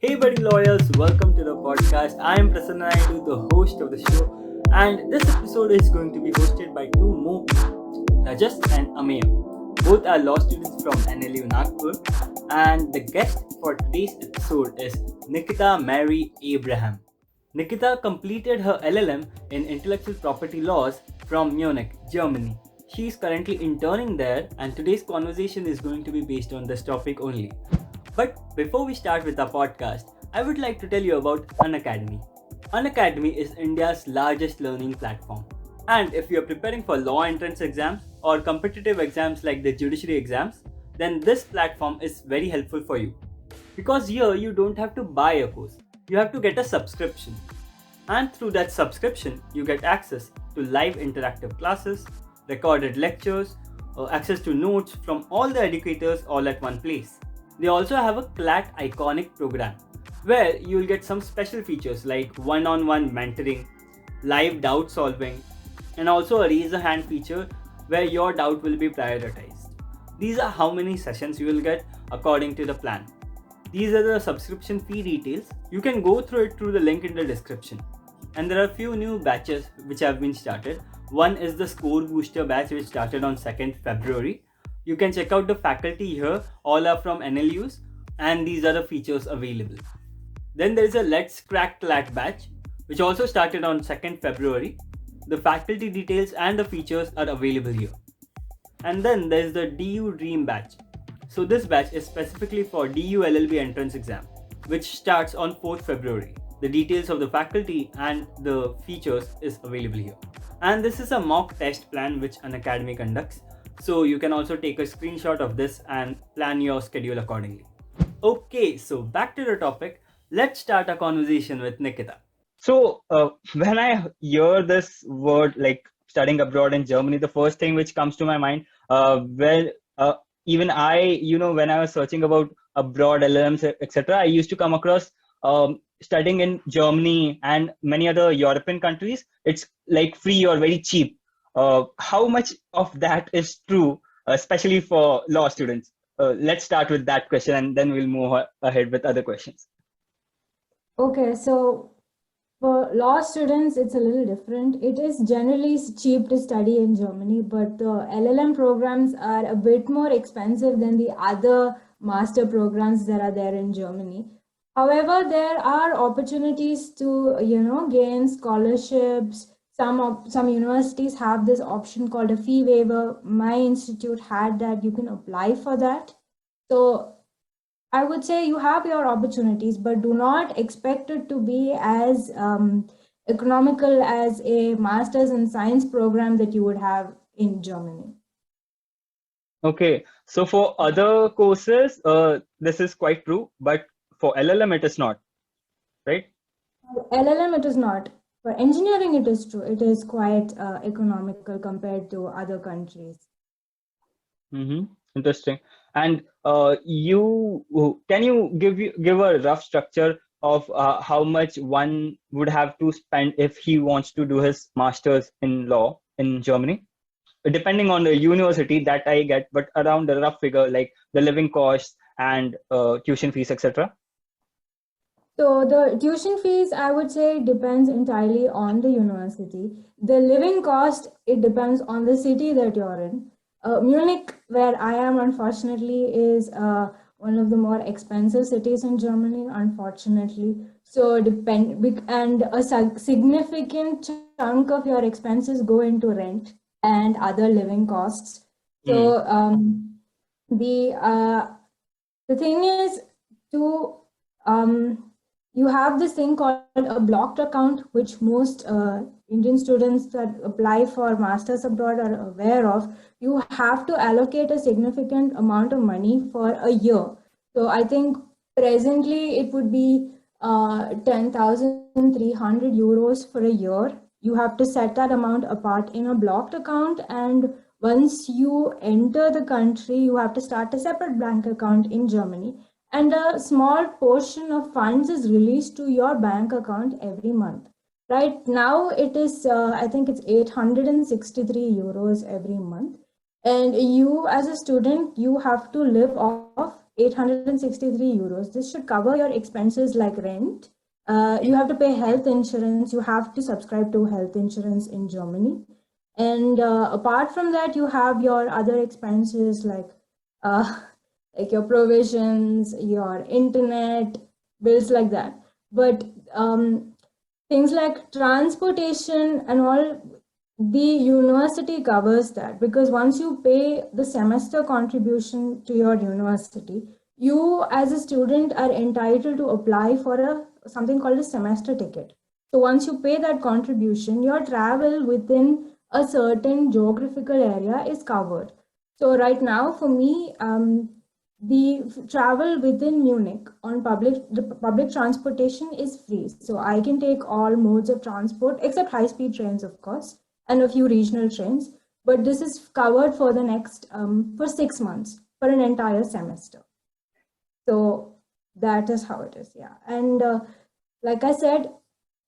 Hey, buddy lawyers, welcome to the podcast. I am Prasanna Naidu, the host of the show, and this episode is going to be hosted by two more people, Rajas and Ameya. Both are law students from NLU Nagpur, and the guest for today's episode is Nikita Mary Abraham. Nikita completed her LLM in intellectual property laws from Munich, Germany. She is currently interning there, and today's conversation is going to be based on this topic only. But before we start with our podcast, I would like to tell you about Unacademy. Unacademy is India's largest learning platform. And if you are preparing for law entrance exams or competitive exams like the judiciary exams, then this platform is very helpful for you. Because here you don't have to buy a course, you have to get a subscription. And through that subscription, you get access to live interactive classes, recorded lectures, access to notes from all the educators all at one place. They also have a CLAT Iconic program where you'll get some special features like one-on-one mentoring, live doubt solving, and also a raise a hand feature where your doubt will be prioritized. These are how many sessions you will get according to the plan. These are the subscription fee details. You can go through it through the link in the description. And there are a few new batches which have been started. One is the Score Booster batch which started on 2nd February. You can check out the faculty here, all are from NLUs, and these are the features available. Then there is a Let's Crack CLAT batch which also started on 2nd February. The faculty details and the features are available here. And then there is the DU Dream batch. So this batch is specifically for DU LLB entrance exam, which starts on 4th February. The details of the faculty and the features is available here. And this is a mock test plan which Unacademy conducts. So you can also take a screenshot of this and plan your schedule accordingly. Okay, so back to the topic. Let's start a conversation with Nikita. When I hear this word like studying abroad in Germany, the first thing which comes to my mind, even I, when I was searching about abroad LLMs, etc., I used to come across studying in Germany and many other European countries. It's like free or very cheap. How much of that is true, especially for law students? Let's start with that question and then we'll move ahead with other questions. Okay, so for law students, it's a little different. It is generally cheap to study in Germany, but the LLM programs are a bit more expensive than the other master programs that are there in Germany. However, there are opportunities to, gain scholarships. Some universities have this option called a fee waiver. My institute had that. You can apply for that. So I would say you have your opportunities, but do not expect it to be as economical as a master's in science program that you would have in Germany. Okay, so for other courses, this is quite true, but for LLM, it is not, right? LLM, it is not. For engineering, it is true. It is quite economical compared to other countries. Mm-hmm. Interesting. And can you give a rough structure of how much one would have to spend if he wants to do his master's in law in Germany? Depending on the university that I get, but around the rough figure, like the living costs and tuition fees, etc. So the tuition fees, I would say, depends entirely on the university. The living cost, it depends on the city that you're in. Munich, where I am, unfortunately, is one of the more expensive cities in Germany, unfortunately. So and a significant chunk of your expenses go into rent and other living costs. So the thing is to you have this thing called a blocked account, which most Indian students that apply for masters abroad are aware of. You have to allocate a significant amount of money for a year. So I think presently it would be 10,300 euros for a year. You have to set that amount apart in a blocked account, and once you enter the country, you have to start a separate bank account in Germany. And a small portion of funds is released to your bank account every month. Right now, it is, I think it's 863 euros every month. And you, as a student, you have to live off 863 euros. This should cover your expenses like rent. You have to pay health insurance. You have to subscribe to health insurance in Germany. And apart from that, you have your other expenses uh, like your provisions, your internet, bills like that. But things like transportation and all, the university covers that, because once you pay the semester contribution to your university, you as a student are entitled to apply for something called a semester ticket. So once you pay that contribution, your travel within a certain geographical area is covered. So right now for me, the travel within Munich on the public transportation is free. So I can take all modes of transport except high speed trains, of course, and a few regional trains. But this is covered for the next, for 6 months, for an entire semester. So that is how it is, yeah. And like I said,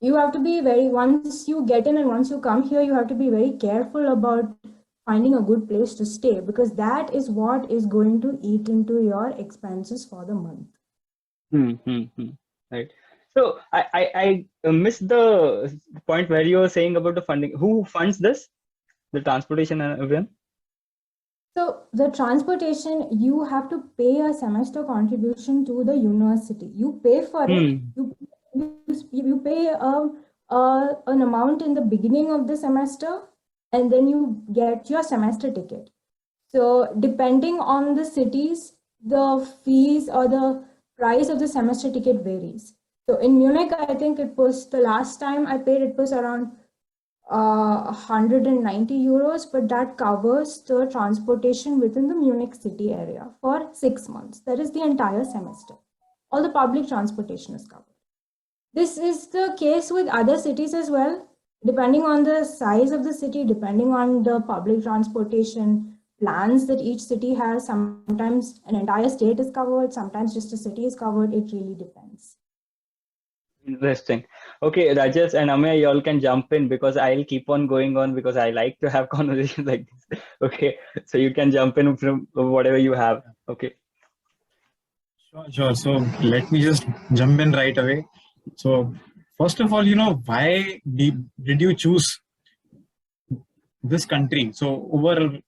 you have to be once you get in and once you come here, you have to be very careful about finding a good place to stay, because that is what is going to eat into your expenses for the month. Right. So I missed the point where you were saying about the funding. Who funds this? The transportation and everything? So the transportation, you have to pay a semester contribution to the university. You pay for it. You pay an amount in the beginning of the semester, and then you get your semester ticket. So depending on the cities, the fees or the price of the semester ticket varies. So in Munich, I think it was, the last time I paid, it was around 190 euros, but that covers the transportation within the Munich city area for 6 months. That is the entire semester. All the public transportation is covered. This is the case with other cities as well. Depending on the size of the city, depending on the public transportation plans that each city has, sometimes an entire state is covered, sometimes just a city is covered. It really depends. Interesting. Okay, Rajesh and Amey, you all can jump in because I'll keep on going on because I like to have conversations like this. Okay, so you can jump in from whatever you have. Okay. Sure. So let me just jump in right away. So first of all, why did you choose this country? So over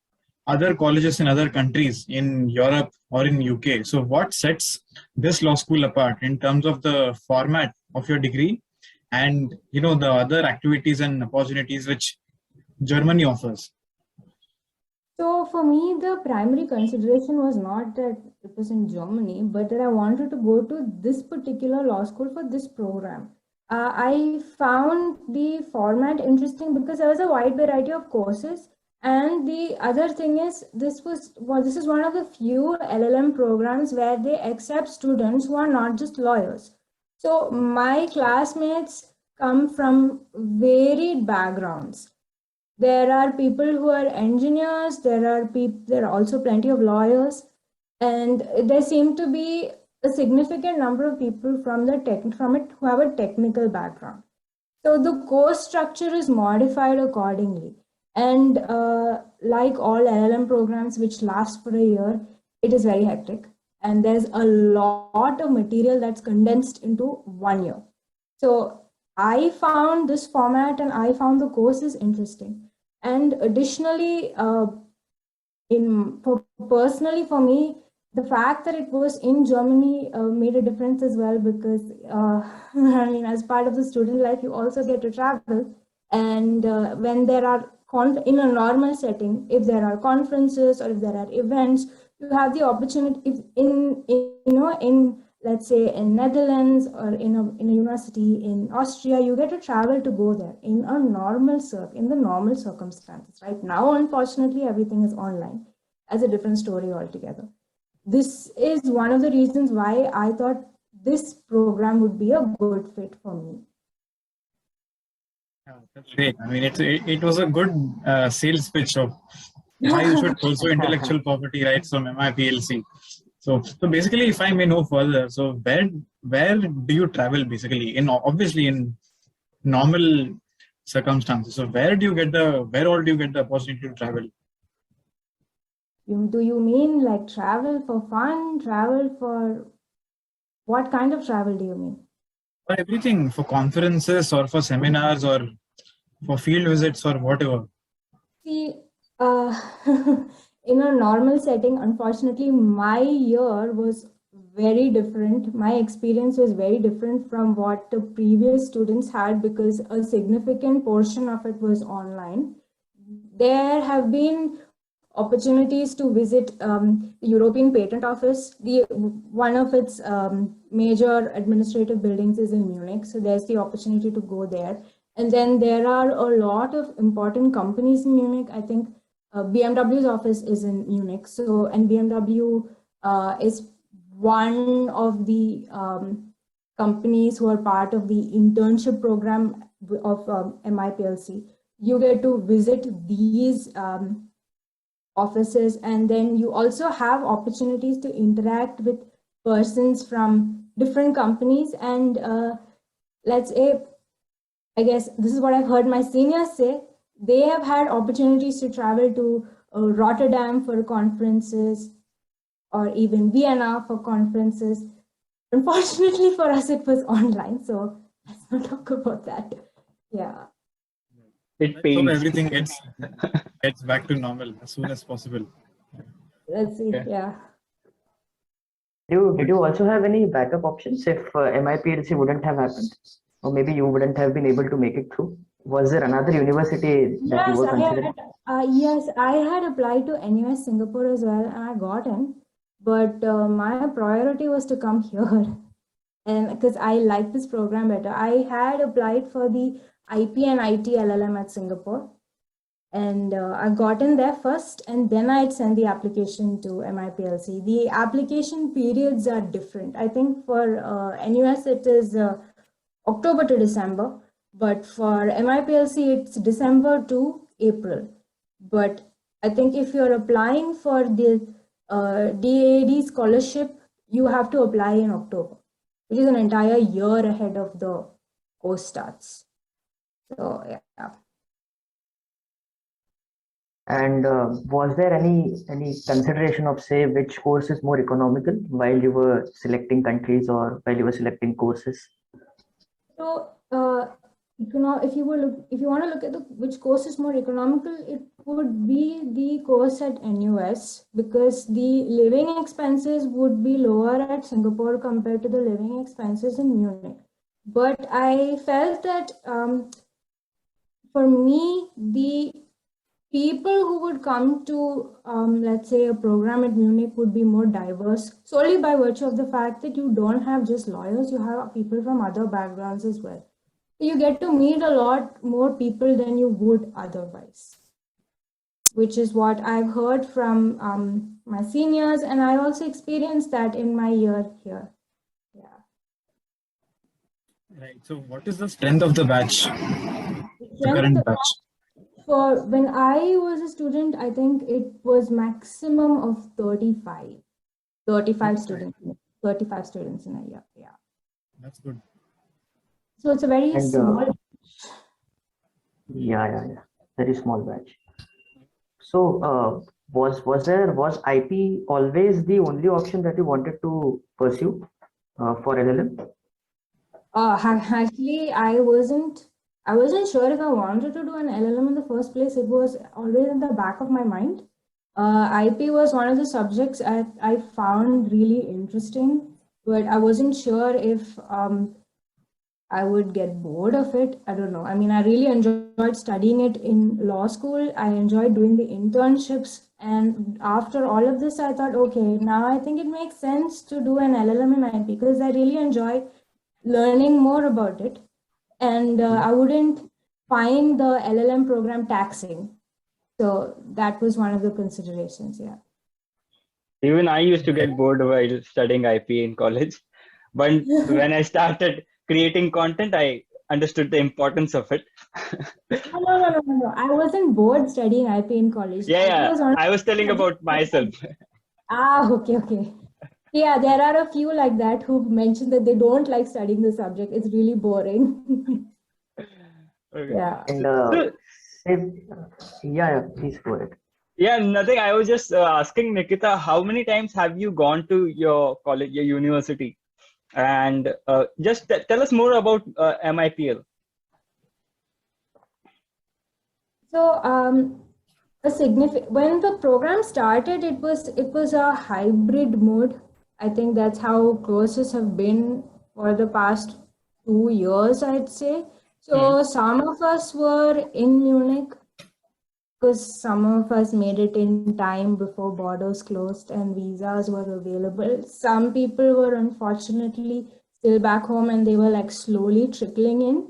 other colleges in other countries in Europe or in UK. So what sets this law school apart in terms of the format of your degree and the other activities and opportunities which Germany offers? So for me, the primary consideration was not that it was in Germany, but that I wanted to go to this particular law school for this program. I found the format interesting because there was a wide variety of courses. And the other thing is, this is one of the few LLM programs where they accept students who are not just lawyers. So my classmates come from varied backgrounds. There are people who are engineers, there are also plenty of lawyers, and there seem to be a significant number of people from it who have a technical background. So the course structure is modified accordingly. And like all LLM programs which last for a year, it is very hectic. And there's a lot of material that's condensed into 1 year. So I found this format and I found the courses interesting. And additionally, personally for me, the fact that it was in Germany made a difference as well, because I mean, as part of the student life, you also get to travel. And when there are in a normal setting, if there are conferences or if there are events, you have the opportunity in let's say in Netherlands or in a university in Austria, you get to travel to go there in the normal circumstances. Right now, unfortunately, everything is online. That's a different story altogether. This is one of the reasons why I thought this program would be a good fit for me. Yeah, that's great. I mean, it was a good sales pitch of how you should pursue intellectual property rights from MIPLC. So basically, if I may know further, so where do you travel basically? Obviously in normal circumstances. So where all do you get the opportunity to travel? Do you mean like travel for fun, travel for what kind of travel do you mean? For everything, for conferences or for seminars or for field visits or whatever. See, uh, in a normal setting, unfortunately, my year was very different. My experience was very different from what the previous students had because a significant portion of it was online. There have been opportunities to visit the European Patent Office. One of its major administrative buildings is in Munich, so there's the opportunity to go there. And then there are a lot of important companies in Munich. I think BMW's office is in Munich. So, and BMW is one of the companies who are part of the internship program of MIPLC. You get to visit these offices, and then you also have opportunities to interact with persons from different companies. And let's say, I guess this is what I've heard my seniors say, they have had opportunities to travel to Rotterdam for conferences or even Vienna for conferences. Unfortunately for us, it was online, so let's not talk about that. Yeah. It Let's hope pains. everything gets back to normal as soon as possible. Let's see. Yeah. Did you also have any backup options if MIPLC wouldn't have happened? Or maybe you wouldn't have been able to make it through? Was there another university that you Yes, were considering? yes, I had applied to NUS Singapore as well, and I got in. But my priority was to come here, and because I like this program better. I had applied for the IP and IT LLM at Singapore, and I got in there first, and then I'd send the application to MIPLC. The application periods are different. I think for NUS it is October to December, but for MIPLC it's December to April. But I think if you're applying for the DAAD scholarship, you have to apply in October, which is an entire year ahead of the course starts. So yeah. And was there any consideration of, say, which course is more economical while you were selecting countries or while you were selecting courses? So if you want to look at which course is more economical, it would be the course at NUS, because the living expenses would be lower at Singapore compared to the living expenses in Munich. But I felt that for me, the people who would come to, let's say, a program at Munich would be more diverse, solely by virtue of the fact that you don't have just lawyers, you have people from other backgrounds as well. You get to meet a lot more people than you would otherwise, which is what I've heard from my seniors, and I also experienced that in my year here. Yeah. Right. So, what is the strength of the batch? The current batch. For when I was a student, I think it was maximum of 35 students, 35 students in a year. Yeah. That's good. So it's a very And, small. Yeah. Very small batch. So was IP always the only option that you wanted to pursue for LLM? Actually, I wasn't sure if I wanted to do an LLM in the first place. It was always in the back of my mind. IP was one of the subjects I found really interesting, but I wasn't sure if I would get bored of it. I don't know. I mean, I really enjoyed studying it in law school. I enjoyed doing the internships. And after all of this, I thought, okay, now I think it makes sense to do an LLM in IP because I really enjoy learning more about it. And I wouldn't find the LLM program taxing. So that was one of the considerations, yeah. Even I used to get bored while studying IP in college. But when I started creating content, I understood the importance of it. No. I wasn't bored studying IP in college. Yeah. IP was I was telling about myself. Okay. Yeah, there are a few like that who mentioned that they don't like studying the subject. It's really boring. Okay. Yeah. And So, please go ahead. Yeah, nothing. I was just asking Nikita, how many times have you gone to your college, your university? And just tell us more about MIPL. So a significant when the program started, it was a hybrid mode. I think that's how courses have been for the past 2 years, I'd say. So some of us were in Munich because some of us made it in time before borders closed and visas were available. Some people were unfortunately still back home and they were like slowly trickling in,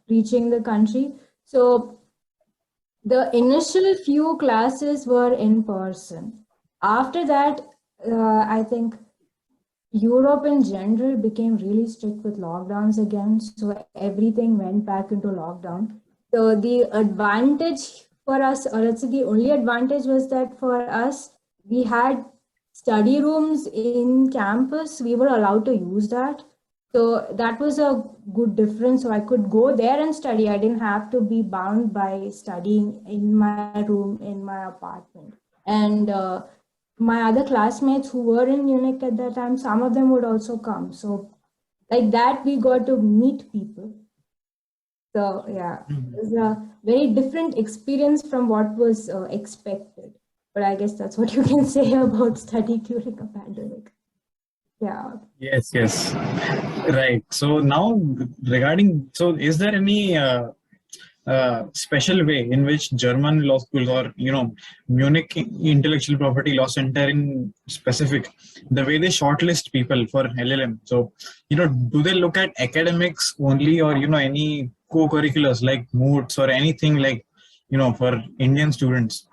reaching the country. So the initial few classes were in person. After that, I think Europe in general became really strict with lockdowns again, so everything went back into lockdown. So the advantage for us, or let's say the only advantage was that for us, we had study rooms in campus. We were allowed to use that. So that was a good difference. So I could go there and study. I didn't have to be bound by studying in my room, in my apartment. And my other classmates who were in Munich at that time, some of them would also come. So like that, we got to meet people. So yeah, it was a very different experience from what was expected. But I guess that's what you can say about study during a pandemic. Yeah. Yes. Right. So now regarding, so is there any special way in which German law schools or Munich intellectual property law center in specific, the way they shortlist people for LLM? So do they look at academics only, or any co-curriculars like moots or anything like for Indian students?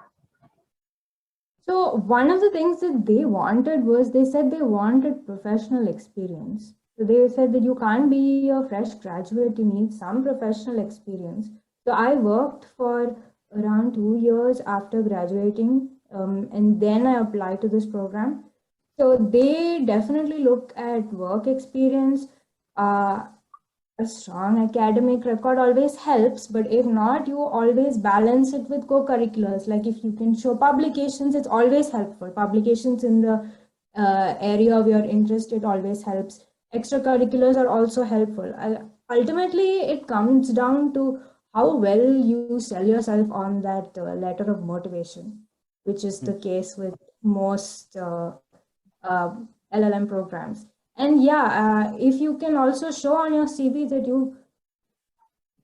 So one of the things that they wanted was they said they wanted professional experience. So they said that you can't be a fresh graduate, you need some professional experience. So I worked for around 2 years after graduating, and then I applied to this program. So they definitely look at work experience. A strong academic record always helps, but if not, you always balance it with co-curriculars. Like if you can show publications, it's always helpful. Publications in the area of your interest, it always helps. Extracurriculars are also helpful. Ultimately, it comes down to how well you sell yourself on that letter of motivation, which is the case with most LLM programs. And yeah, if you can also show on your CV that you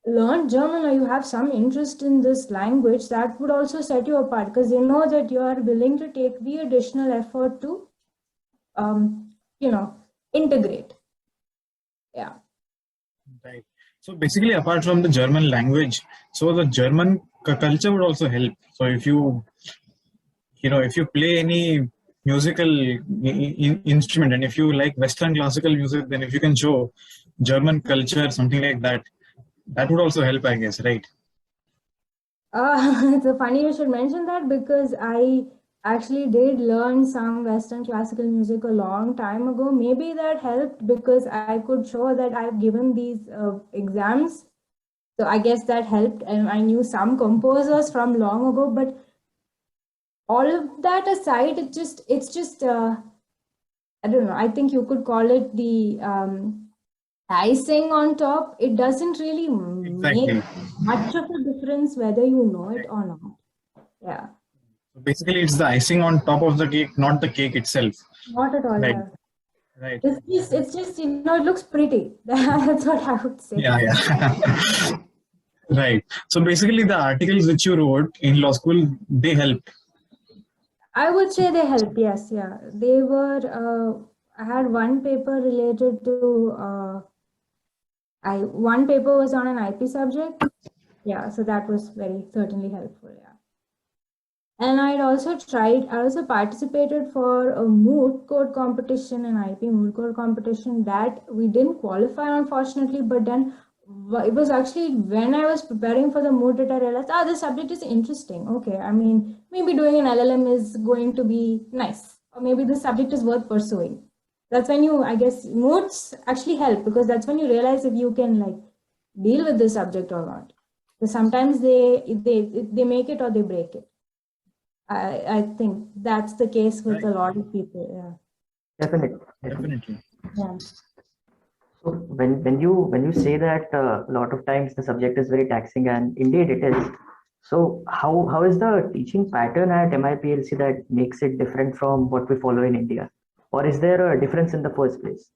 learned German or you have some interest in this language, that would also set you apart because they know that you are willing to take the additional effort to, integrate. Yeah. Right. So basically, apart from the German language, so the German culture would also help. So if you play any musical instrument, and if you like Western classical music, then if you can show German culture, something like that, that would also help, I guess, right? It's funny you should mention that because I actually did learn some Western classical music a long time ago. Maybe that helped because I could show that I've given these exams. So I guess that helped. And I knew some composers from long ago, but all of that aside, it's just I don't know. I think you could call it the icing on top. It doesn't really Exactly. make much of a difference whether you know it or not. Yeah. So basically, it's the icing on top of the cake, not the cake itself. Not at all. Right. Yeah. Right. It's just it looks pretty. That's what I would say. Yeah. Right. So basically, the articles which you wrote in law school, they helped. I would say they help. Yes, yeah. They were. I had one paper related to. One paper was on an IP subject. Yeah, so that was very certainly helpful. Yeah. And I also participated for a moot court competition, an IP moot court competition that we didn't qualify, unfortunately, but then it was actually when I was preparing for the moot that I realized, this subject is interesting. Okay, I mean, maybe doing an LLM is going to be nice, or maybe this subject is worth pursuing. That's when I guess, moots actually help because that's when you realize if you can like deal with the subject or not. Because sometimes they make it or they break it. I think that's the case with a Right. lot of people. Definitely. Definitely. Yeah. So when you say that a lot of times the subject is very taxing, and indeed it is. So how is the teaching pattern at MIPLC that makes it different from what we follow in India, or is there a difference in the first place?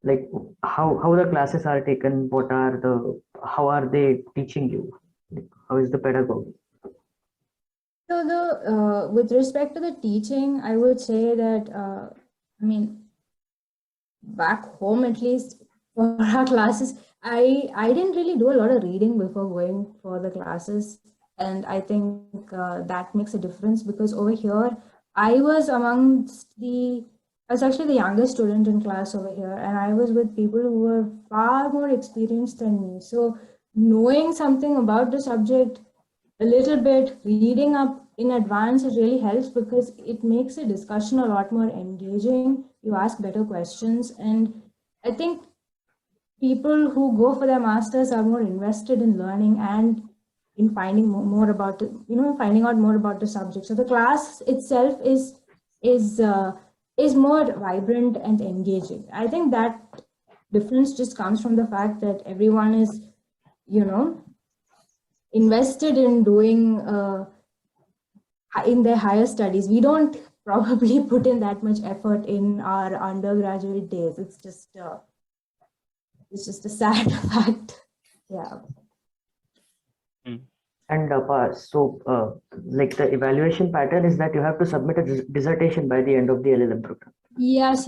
Like how the classes are taken, how are they teaching you? Like, how is the pedagogy? So with respect to the teaching, I would say that I mean, back home at least for our classes, I didn't really do a lot of reading before going for the classes, and I think that makes a difference because over here I was amongst the I was actually the youngest student in class over here, and I was with people who were far more experienced than me. So knowing something about the subject a little bit, reading up in advance, it really helps because it makes a discussion a lot more engaging. You ask better questions, and I think people who go for their masters are more invested in learning and in finding more about it, finding out more about the subject. So the class itself is uh, is more vibrant and engaging. I think that difference just comes from the fact that everyone is, you know, invested in doing in their higher studies. We don't probably put in that much effort in our undergraduate days. It's just a sad fact. Yeah. And like the evaluation pattern is that you have to submit a dissertation by the end of the LLM program. Yes.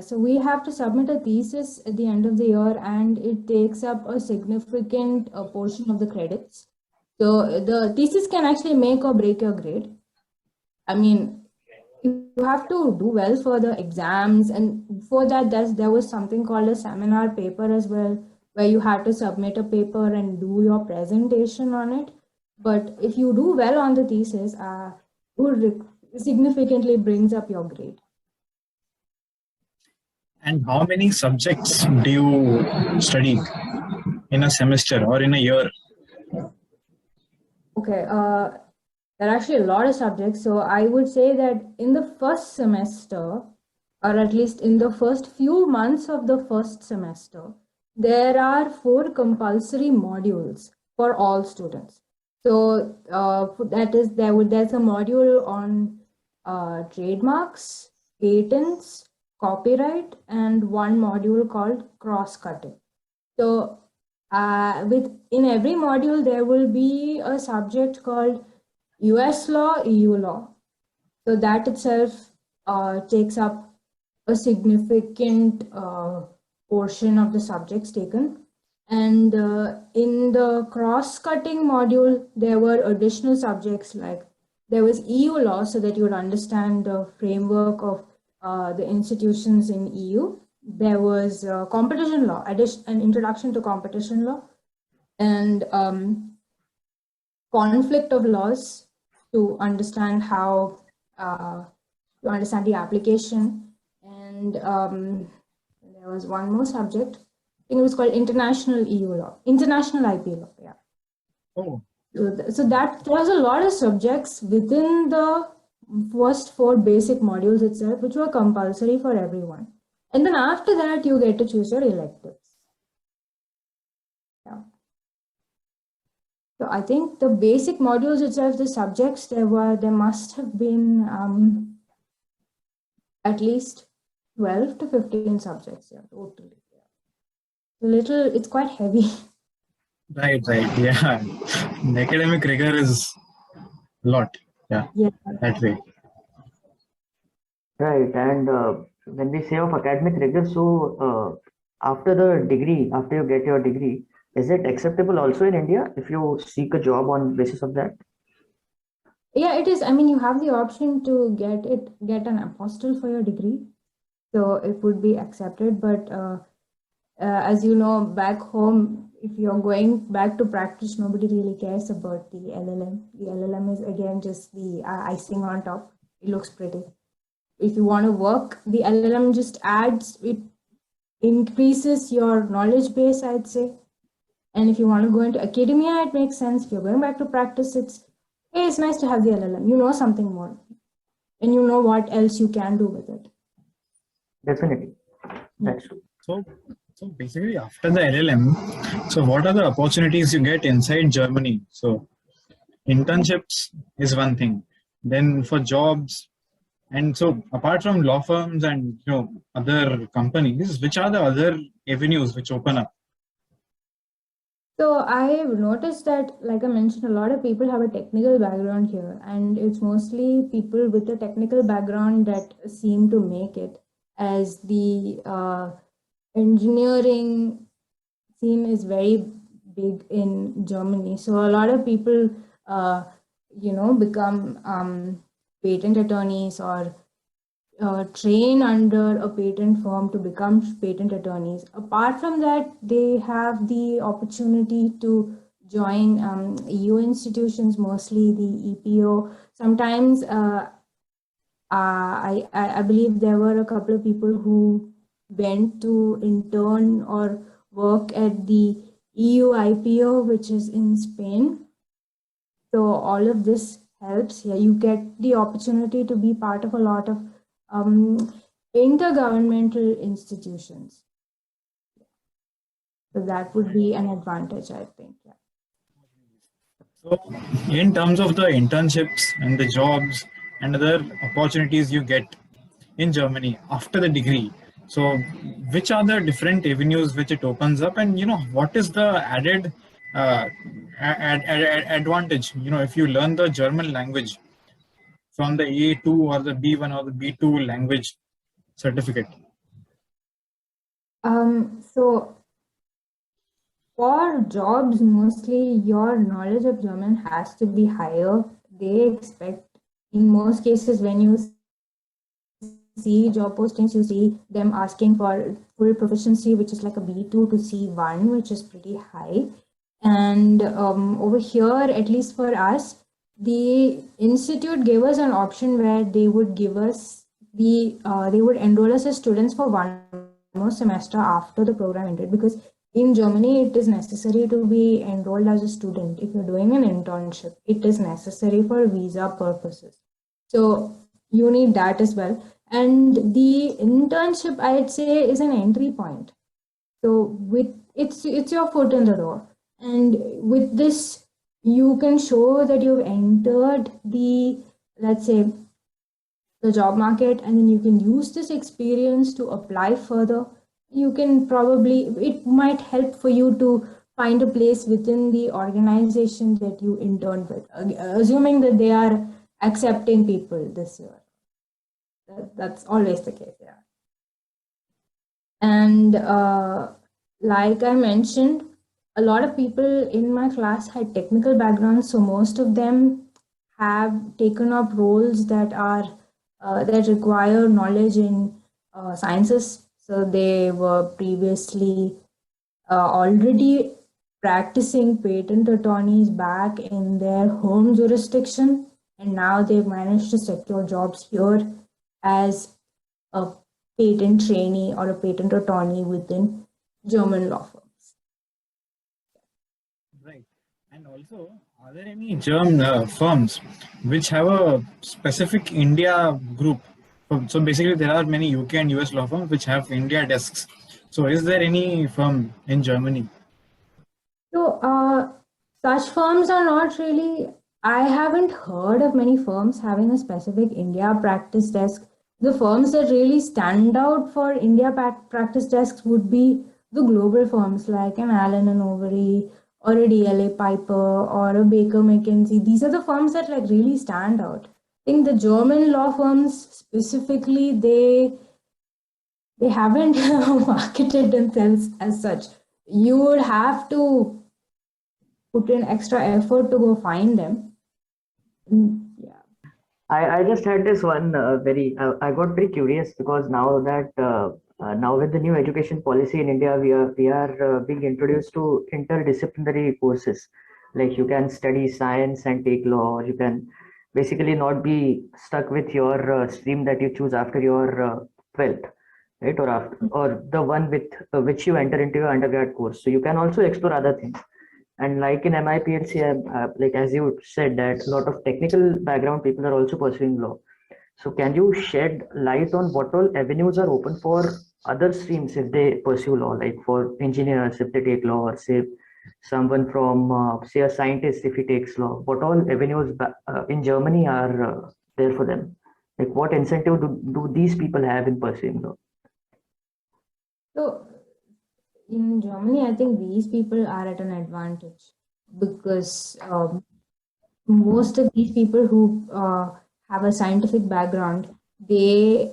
So we have to submit a thesis at the end of the year, and it takes up a significant portion of the credits. So the thesis can actually make or break your grade. I mean, you have to do well for the exams, and for that there was something called a seminar paper as well, where you had to submit a paper and do your presentation on it. But if you do well on the thesis, significantly brings up your grade. And how many subjects do you study in a semester or in a year? Okay, there are actually a lot of subjects. So I would say that in the first semester, or at least in the first few months of the first semester, there are 4 compulsory modules for all students. So there's a module on trademarks, patents, copyright, and one module called cross-cutting. So in every module there will be a subject called US law, EU law. So that itself takes up a significant portion of the subjects taken. And in the cross-cutting module, there were additional subjects like there was EU law, so that you would understand the framework of the institutions in EU. There was competition law, an introduction to competition law, and conflict of laws to understand how to understand the application. And there was one more subject. I think it was called international EU law, international IP law. Yeah. Oh, So that there was a lot of subjects within the first 4 basic modules itself, which were compulsory for everyone. And then after that, you get to choose your electives. Yeah. So I think the basic modules itself, the subjects, there must have been at least 12 to 15 subjects. Yeah, totally. Yeah. It's quite heavy. right. Yeah. The academic rigor is a lot. Yeah. That way. Right. And when we say of academic rigor, so after you get your degree, is it acceptable also in India if you seek a job on basis of that? Yeah, it is. I mean, you have the option to get an apostille for your degree, so it would be accepted. But as you know, back home, if you're going back to practice, nobody really cares about the LLM. The LLM is again just the icing on top. It looks pretty. If you want to work, the LLM just increases your knowledge base, I'd say. And if you want to go into academia, it makes sense. If you're going back to practice, it's hey, it's nice to have the LLM. You know something more, and you know what else you can do with it. Definitely, that's true. So basically, after the LLM, so what are the opportunities you get inside Germany? So internships is one thing. Then for jobs, and so apart from law firms and other companies, which are the other avenues which open up? So I've noticed that, like I mentioned, a lot of people have a technical background here, and it's mostly people with a technical background that seem to make it, as the engineering scene is very big in Germany. So a lot of people, become patent attorneys or train under a patent firm to become patent attorneys. Apart from that, they have the opportunity to join EU institutions, mostly the EPO. Sometimes I believe there were a couple of people who went to intern or work at the EU IPO, which is in Spain. So all of this helps. Yeah, you get the opportunity to be part of a lot of intergovernmental institutions. So that would be an advantage, I think. Yeah. So in terms of the internships and the jobs and other opportunities you get in Germany after the degree, so which are the different avenues which it opens up, and what is the added advantage if you learn the German language from the A2 or the B1 or the B2 language certificate? So for jobs, mostly your knowledge of German has to be higher. They expect, in most cases, when you see job postings, you see them asking for full proficiency, which is like a B2 to C1, which is pretty high. And over here, at least for us, the institute gave us an option where they would give us they would enroll us as students for one more semester after the program ended, because in Germany it is necessary to be enrolled as a student. If you're doing an internship, it is necessary for visa purposes. So you need that as well. And the internship, I'd say, is an entry point. So with it's your foot in the door, and with this you can show that you've entered the, let's say, the job market, and then you can use this experience to apply further. You can probably, it might help for you to find a place within the organization that you interned with, assuming that they are accepting people this year. That's always the case, yeah. And like I mentioned, a lot of people in my class had technical backgrounds, so most of them have taken up roles that are that require knowledge in sciences. So they were previously already practicing patent attorneys back in their home jurisdiction, and now they've managed to secure jobs here as a patent trainee or a patent attorney within German law firms. Right. And also, are there any German firms which have a specific India group? So basically, there are many UK and US law firms which have India desks. So is there any firm in Germany? So such firms are not really, I haven't heard of many firms having a specific India practice desk. The firms that really stand out for India practice desks would be the global firms like an Allen and Overy or a DLA Piper or a Baker McKenzie. These are the firms that like really stand out. I think the German law firms specifically, they haven't marketed themselves as such. You would have to put in extra effort to go find them. Yeah. I just had this one I got pretty curious because now that now with the new education policy in India, we are being introduced to interdisciplinary courses. Like you can study science and take law, or you can basically not be stuck with your stream that you choose after your 12th, right? Or the one with which you enter into your undergrad course. So you can also explore other things. And like in MIPLC, like as you said, that a lot of technical background people are also pursuing law. So can you shed light on what all avenues are open for other streams if they pursue law, like for engineers if they take law, or say someone from say a scientist if he takes law? What all avenues in Germany are there for them? Like what incentive do these people have in pursuing law? So in Germany, I think these people are at an advantage because most of these people who have a scientific background, they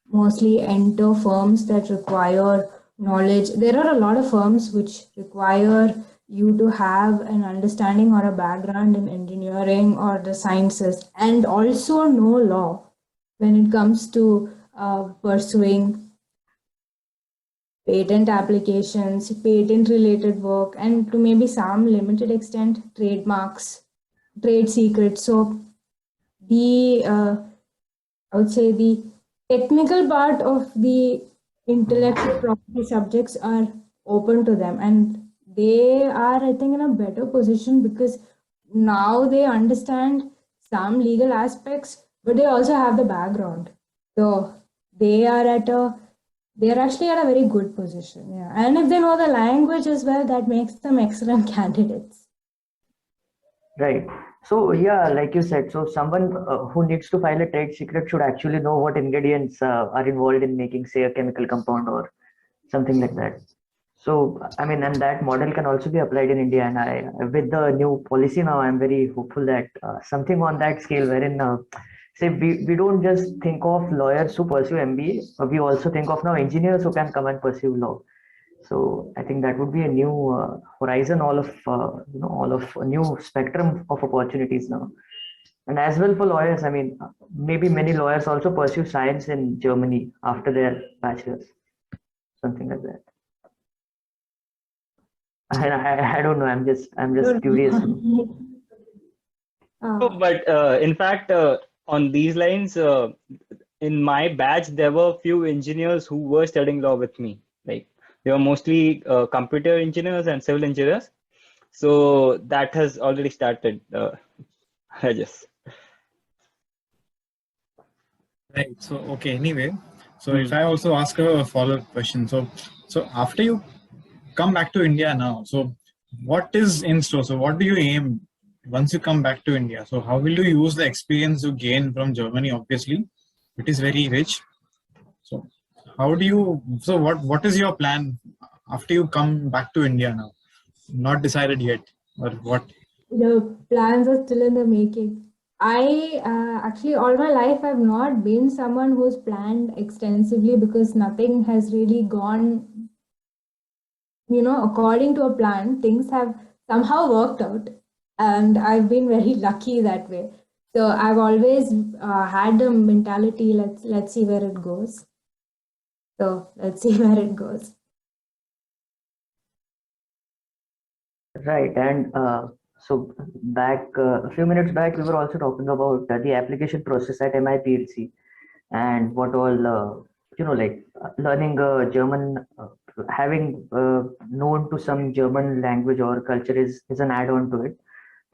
mostly enter firms that require knowledge. There are a lot of firms which require you to have an understanding or a background in engineering or the sciences and also know law when it comes to pursuing patent applications, patent related work, and to maybe some limited extent trademarks, trade secrets. So the I would say the technical part of the intellectual property subjects are open to them, and they are, I think, in a better position because now they understand some legal aspects, but they also have the background. So they are at a they're actually at a very good position. Yeah. And if they know the language as well, that makes them excellent candidates. Right. So yeah, like you said, so someone who needs to file a trade secret should actually know what ingredients are involved in making, say, a chemical compound or something like that. So I mean, and that model can also be applied in India. And with the new policy now, I'm very hopeful that something on that scale, wherein say we don't just think of lawyers who pursue MBA, we also think of now engineers who can come and pursue law. So I think that would be a new horizon, all of a new spectrum of opportunities now. And as well for lawyers, I mean, maybe many lawyers also pursue science in Germany after their bachelor's, something like that. I don't know. I'm just curious. No, but in fact, on these lines, in my batch, there were few engineers who were studying law with me. Like they were mostly computer engineers and civil engineers. So that has already started. I guess. Right. So okay. Anyway, so if I also ask a follow-up question, so after you come back to India now, so what is in store? So what do you aim once you come back to India? So how will you use the experience you gain from Germany? Obviously, it is very rich. So how do you? So what is your plan after you come back to India now? Not decided yet, or what? The plans are still in the making. I actually, all my life, I've not been someone who's planned extensively because nothing has really gone, according to a plan. Things have somehow worked out, and I've been very lucky that way. So I've always had the mentality, let's see where it goes. So let's see where it goes. Right. And so back a few minutes back, we were also talking about the application process at MIPLC and what all, like learning German, having known to some German language or culture is an add-on to it.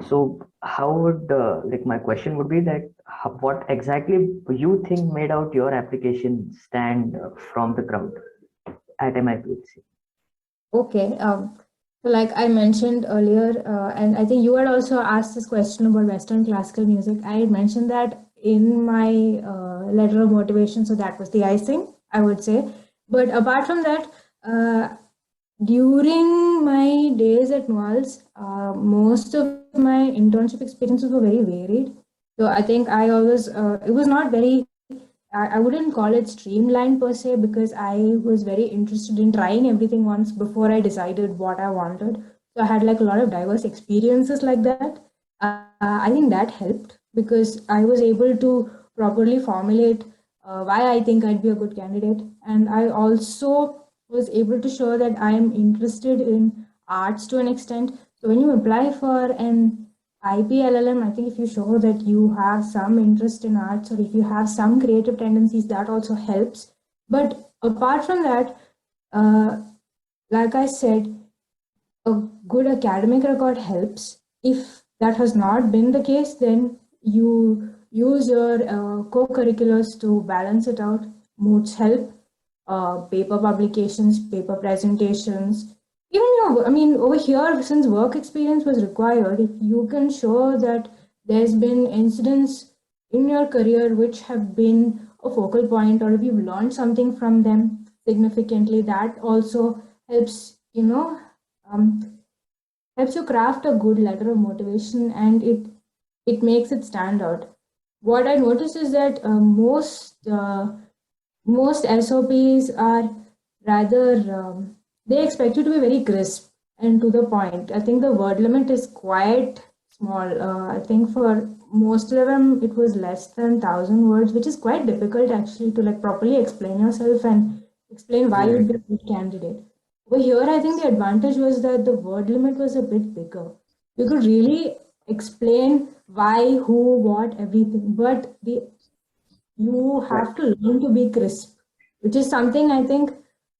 So how would, like my question would be that what exactly you think made out your application stand from the crowd at MIPLC? Okay. So like I mentioned earlier, and I think you had also asked this question about Western classical music. I had mentioned that in my letter of motivation, so that was the icing, I would say. But apart from that, during my days at Noals, most of my internship experiences were very varied. So I think I always, it was not very, I wouldn't call it streamlined per se because I was very interested in trying everything once before I decided what I wanted. So I had like a lot of diverse experiences like that. I think that helped because I was able to properly formulate why I think I'd be a good candidate. And I also was able to show that I am interested in arts to an extent. So when you apply for an IPLLM, I think if you show that you have some interest in arts or if you have some creative tendencies, that also helps. But apart from that, like I said, a good academic record helps. If that has not been the case, then you use your co-curriculars to balance it out. Moods help, paper publications, paper presentations. Even I mean, over here, since work experience was required, if you can show that there's been incidents in your career which have been a focal point, or if you've learned something from them significantly, that also helps, um, helps you craft a good letter of motivation, and it makes it stand out. What I noticed is that most SOPs are rather they expect you to be very crisp and to the point. I think the word limit is quite small. I think for most of them it was less than 1,000 words, which is quite difficult actually to like properly explain yourself and explain why you'd be a good candidate. Over here, I think the advantage was that the word limit was a bit bigger. You could really explain why, who, what, everything, but the you Right. have to learn to be crisp, which is something I think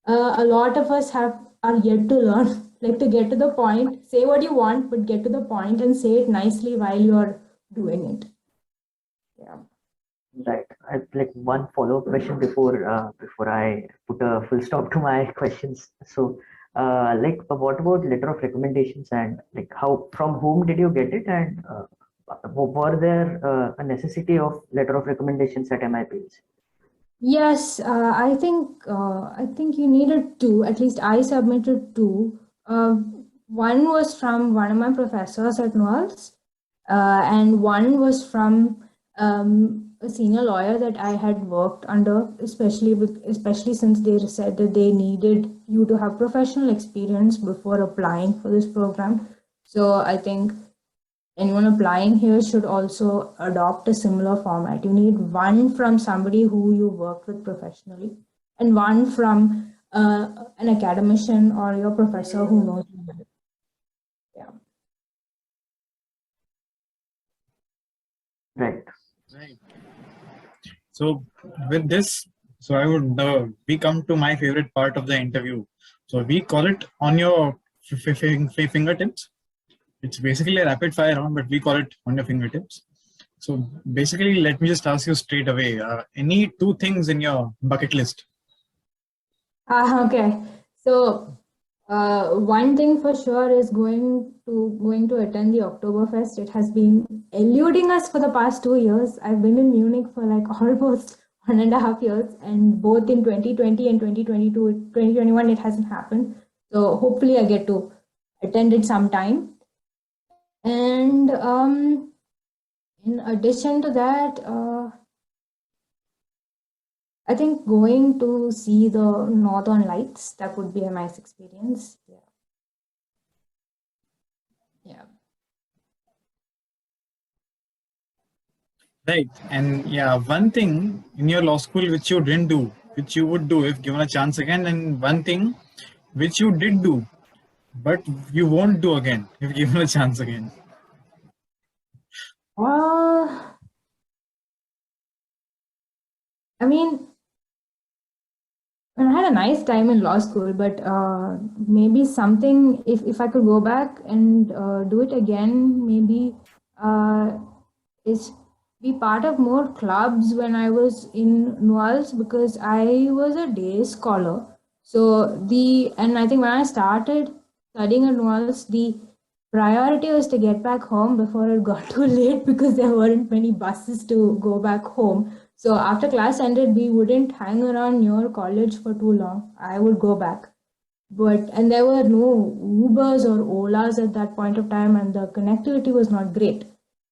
a lot of us have are yet to learn. Like to get to the point, say what you want, but get to the point and say it nicely while you're doing it. Yeah. Right. I like one follow-up question before I put a full stop to my questions. So, what about letter of recommendations and like how from whom did you get it, and were there a necessity of letter of recommendations at MIPs? Yes, I think you needed two. At least I submitted two. One was from one of my professors at Noels, and one was from a senior lawyer that I had worked under, especially since they said that they needed you to have professional experience before applying for this program. So I think anyone applying here should also adopt a similar format. You need one from somebody who you worked with professionally, and one from an academician or your professor who knows you well. Yeah. Right. Right. So with this, so I would we come to my favorite part of the interview. So we call it on your fingertips. It's basically a rapid fire round, but we call it on your fingertips. So basically, let me just ask you straight away: any two things in your bucket list? Okay. So one thing for sure is going to attend the Oktoberfest. It has been eluding us for the past 2 years. I've been in Munich for like almost 1.5 years, and both in 2020 and 2022, 2021, it hasn't happened. So hopefully I get to attend it sometime. And in addition to that, I think going to see the Northern Lights, that would be a nice experience. Yeah. Yeah. Right. And yeah, one thing in your law school which you didn't do, which you would do if given a chance again, and one thing which you did do, but you won't do again if given a chance again. Uh, I mean, I had a nice time in law school, but maybe something, if I could go back and do it again, maybe uh, is be part of more clubs when I was in Nuals, because I was a day scholar. So and I think when I started studying at Nuals, the priority was to get back home before it got too late, because there weren't many buses to go back home. So after class ended, we wouldn't hang around near college for too long. I would go back. And there were no Ubers or Olas at that point of time, and the connectivity was not great.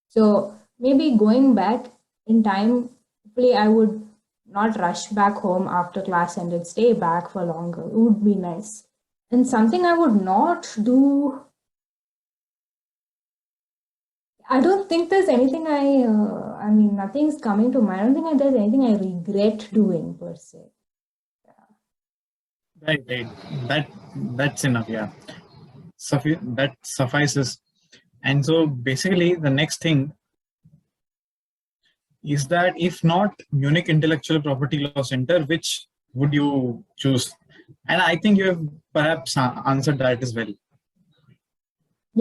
So maybe going back in time, hopefully I would not rush back home after class ended, stay back for longer. It would be nice. And something I would not do, I don't think there's anything I mean, nothing's coming to mind. I don't think there's anything I regret doing per se. Right, right. That's enough. Yeah, that suffices. And so basically, the next thing is that if not Munich Intellectual Property Law Center, which would you choose? And I think you have perhaps answered that as well.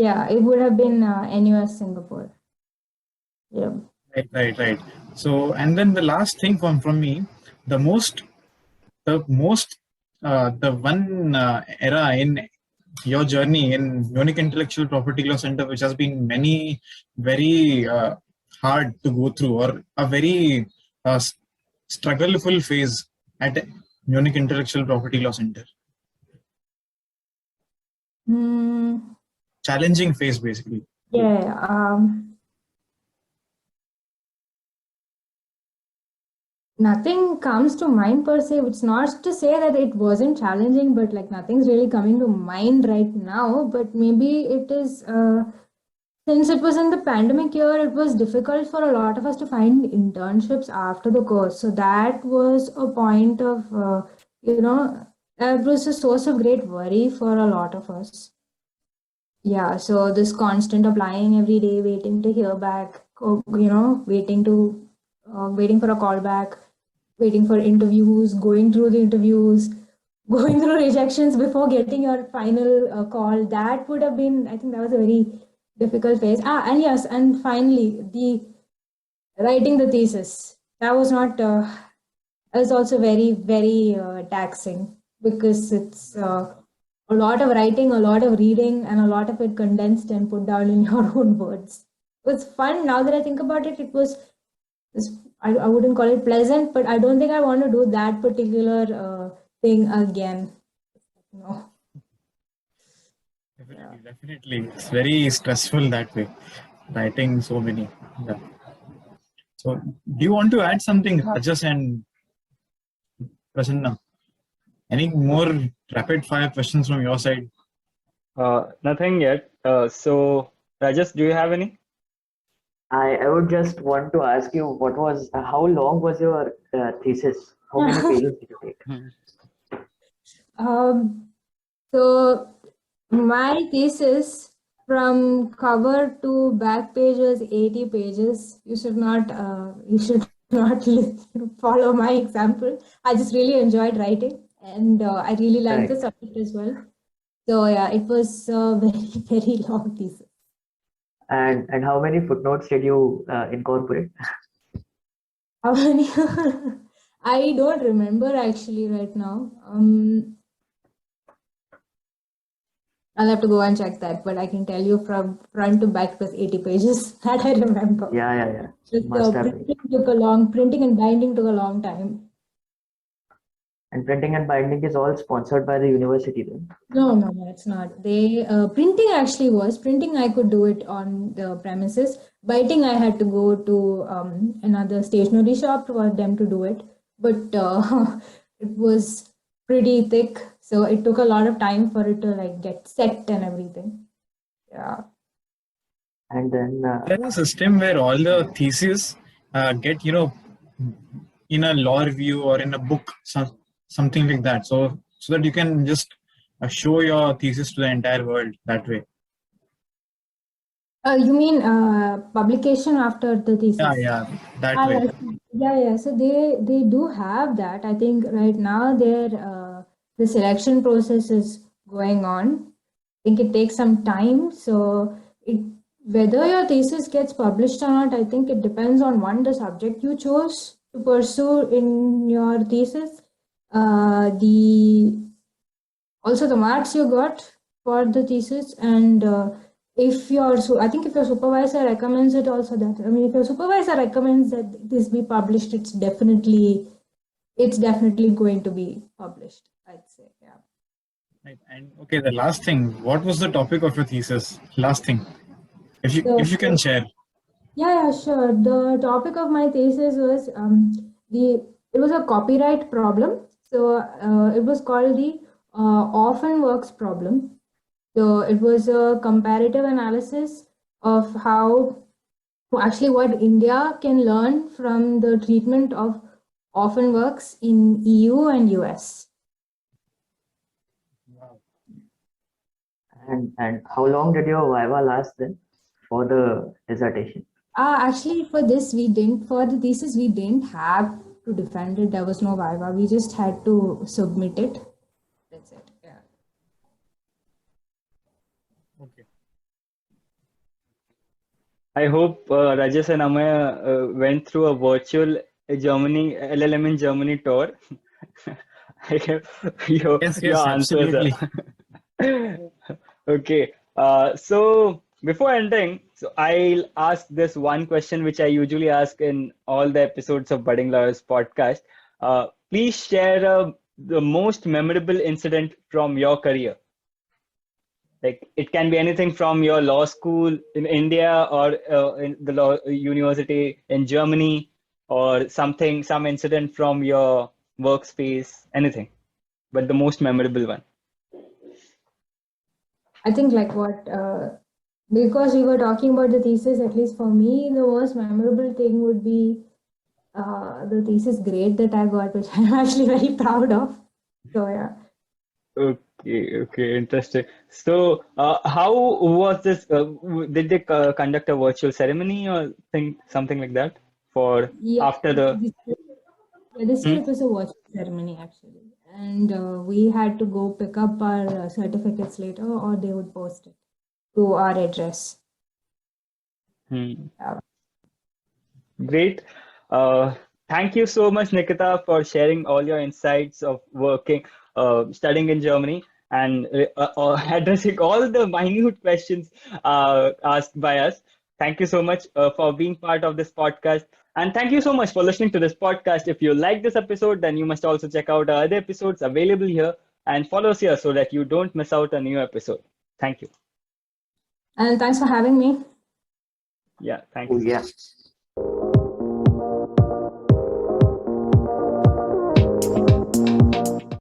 Yeah, it would have been NUS Singapore. Yeah. Right. So, and then the last thing from me, the most, the one era in your journey in Unique Intellectual Property Law Center, which has been very hard to go through, or a very struggleful phase at Unique Intellectual Property Law Center. Challenging phase, basically. Yeah. Nothing comes to mind per se. It's not to say that it wasn't challenging, but like nothing's really coming to mind right now. But maybe it is, since it was in the pandemic year, it was difficult for a lot of us to find internships after the course. So that was a point of, it was a source of great worry for a lot of us. Yeah, so this constant applying every day, waiting to hear back, waiting for a call back, waiting for interviews, going through the interviews, going through rejections before getting your final call. That would have been, I think that was a very difficult phase. And yes, and finally, the writing the thesis. That was not, was also very, very taxing because it's a lot of writing, a lot of reading, and a lot of it condensed and put down in your own words. It was fun. Now that I think about it, it was, I wouldn't call it pleasant, but I don't think I want to do that particular thing again. No. Definitely. It's very stressful that way, writing so many. Yeah. So, do you want to add something, Rajas and Prasanna? Any more rapid fire questions from your side? Nothing yet. So, Rajas, do you have any? I would just want to ask you how long was your thesis? How many pages did you take? So my thesis from cover to back page was 80 pages. You should not follow my example. I just really enjoyed writing, and I really liked the Correct. subject as well. So yeah, it was a very, very long thesis. And how many footnotes did you incorporate? How many? I don't remember actually right now. I'll have to go and check that, but I can tell you from front to back it was 80 pages. That I remember. Yeah. Just, Must have been. printing and binding took a long time. And printing and binding is all sponsored by the university then? No, it's not. They printing actually was printing. I could do it on the premises. Biting, I had to go to another stationery shop for them to do it. But it was pretty thick, so it took a lot of time for it to like get set and everything. Yeah. And then There's a system where all the theses get, in a law review or in a book, something like that. So that you can just show your thesis to the entire world that way. You mean publication after the thesis? Yeah, that way. Yeah. So they do have that. I think right now the selection process is going on. I think it takes some time. So whether your thesis gets published or not, I think it depends on the subject you chose to pursue in your thesis, also the marks you got for the thesis, and if I think if your supervisor recommends it also that, I mean, if your supervisor recommends that this be published, it's definitely going to be published, I'd say. Yeah. Right. And okay, the last thing, what was the topic of your thesis? Last thing, if you can share. Yeah, sure. The topic of my thesis was it was a copyright problem. So it was called the orphan works problem. So it was a comparative analysis of what India can learn from the treatment of orphan works in EU and US. Wow. and how long did your viva last then for the dissertation? Actually, for the thesis, we didn't have to defend it. There was no viva. We just had to submit it. That's it. Yeah. Okay. I hope Rajesh and Amaya went through a virtual Germany LLM in Germany tour. I have Yes, your yes, answers absolutely. Okay. So before ending, so I'll ask this one question which I usually ask in all the episodes of Budding Lawyers podcast. Please share the most memorable incident from your career. Like it can be anything from your law school in India or in the law university in Germany, or some incident from your workspace, anything, but the most memorable one. I think like because we were talking about the thesis, at least for me, the most memorable thing would be the thesis grade that I got, which I'm actually very proud of. So yeah. Okay, interesting. So, how was this? Did they conduct a virtual ceremony or something like that for Yeah, after the? this year Hmm? it was a watch ceremony actually, and we had to go pick up our certificates later, or they would post it to our address. Hmm. Yeah. Great. Uh, Thank you so much, Nikita, for sharing all your insights of studying in Germany, and addressing all the minute questions asked by us. Thank you so much for being part of this podcast. And thank you so much for listening to this podcast. If you like this episode, then you must also check out our other episodes available here and follow us here so that you don't miss out a new episode. Thank you. And thanks for having me. Yeah, thank Oh, you so yeah. much.